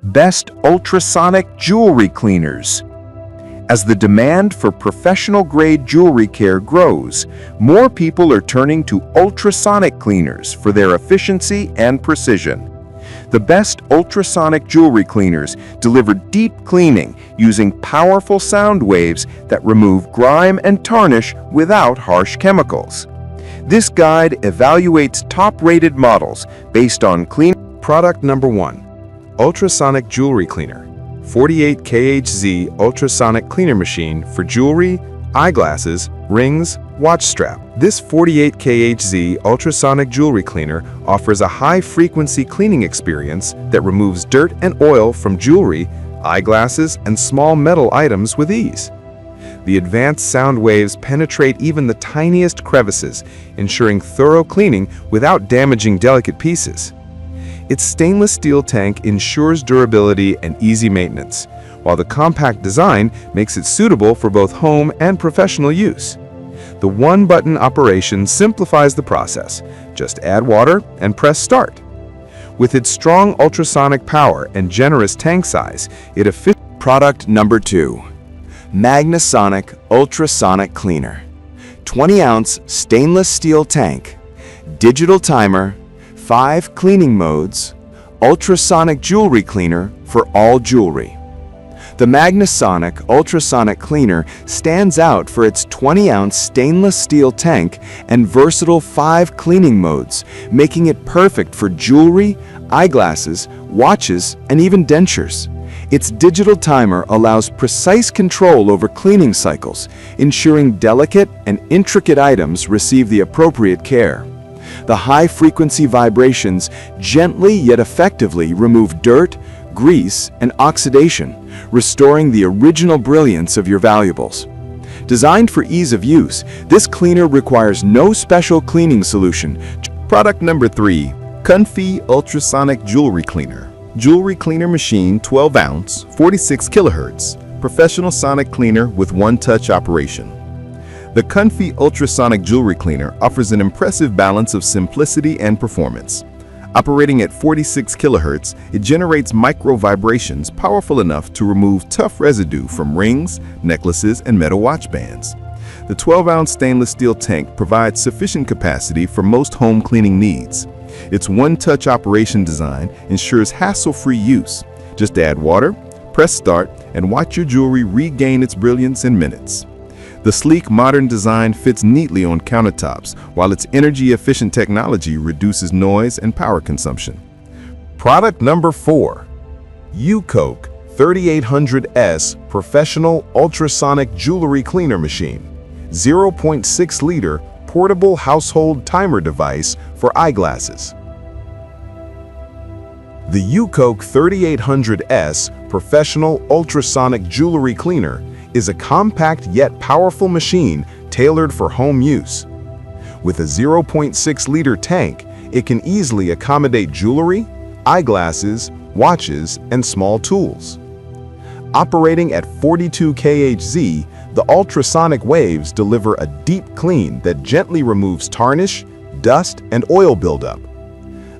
Best ultrasonic jewelry cleaners. As the demand for professional-grade jewelry care grows, more people are turning to ultrasonic cleaners for their efficiency and precision. The best ultrasonic jewelry cleaners deliver deep cleaning using powerful sound waves that remove grime and tarnish without harsh chemicals. This guide evaluates top-rated models based on clean. Product number 1. Ultrasonic Jewelry Cleaner. 48 kHz ultrasonic cleaner machine for jewelry, eyeglasses, rings, watch strap. This 48 kHz ultrasonic jewelry cleaner offers a high-frequency cleaning experience that removes dirt and oil from jewelry, eyeglasses, and small metal items with ease. The advanced sound waves penetrate even the tiniest crevices, ensuring thorough cleaning without damaging delicate pieces. Its stainless steel tank ensures durability and easy maintenance, while the compact design makes it suitable for both home and professional use. The one-button operation simplifies the process. Just add water and press start. With its strong ultrasonic power and generous tank size, it efficiently. Product number 2. Magnasonic Ultrasonic Cleaner. 20-ounce stainless steel tank, digital timer, 5 cleaning modes, ultrasonic jewelry cleaner for all jewelry. The Magnasonic Ultrasonic Cleaner stands out for its 20-ounce stainless steel tank and versatile 5 cleaning modes, making it perfect for jewelry, eyeglasses, watches, and even dentures. Its digital timer allows precise control over cleaning cycles, ensuring delicate and intricate items receive the appropriate care. The high-frequency vibrations gently yet effectively remove dirt, grease, and oxidation, restoring the original brilliance of your valuables. Designed for ease of use, this cleaner requires no special cleaning solution. Product number 3. Comfy Ultrasonic Jewelry Cleaner. Jewelry cleaner machine, 12-ounce, 46 kHz. Professional sonic cleaner with one-touch operation. The Comfy Ultrasonic Jewelry Cleaner offers an impressive balance of simplicity and performance. Operating at 46 kHz, it generates micro vibrations powerful enough to remove tough residue from rings, necklaces, and metal watch bands. The 12-ounce stainless steel tank provides sufficient capacity for most home cleaning needs. Its one-touch operation design ensures hassle-free use. Just add water, press start, and watch your jewelry regain its brilliance in minutes. The sleek, modern design fits neatly on countertops, while its energy-efficient technology reduces noise and power consumption. Product number 4. UCoke 3800S Professional Ultrasonic Jewelry Cleaner Machine. 0.6-liter portable household timer device for eyeglasses. The UCoke 3800S Professional Ultrasonic Jewelry Cleaner is a compact yet powerful machine tailored for home use. With a 0.6-liter tank, it can easily accommodate jewelry, eyeglasses, watches, and small tools. Operating at 42 kHz, the ultrasonic waves deliver a deep clean that gently removes tarnish, dust, and oil buildup.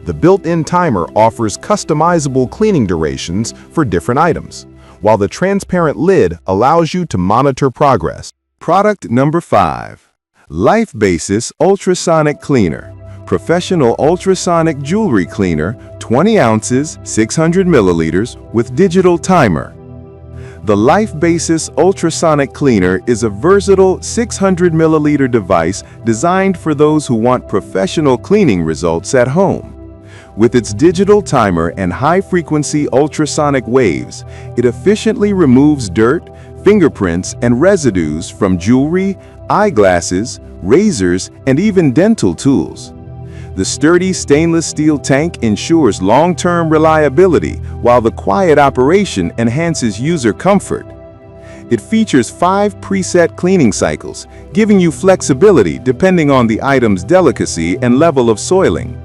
The built-in timer offers customizable cleaning durations for different items, while the transparent lid allows you to monitor progress. Product number 5. Life Basis Ultrasonic Cleaner. Professional ultrasonic jewelry cleaner, 20 ounces, 600 milliliters with digital timer. The Life Basis Ultrasonic Cleaner is a versatile 600 milliliter device designed for those who want professional cleaning results at home. With its digital timer and high-frequency ultrasonic waves, it efficiently removes dirt, fingerprints, and residues from jewelry, eyeglasses, razors, and even dental tools. The sturdy stainless steel tank ensures long-term reliability, while the quiet operation enhances user comfort. It features 5 preset cleaning cycles, giving you flexibility depending on the item's delicacy and level of soiling.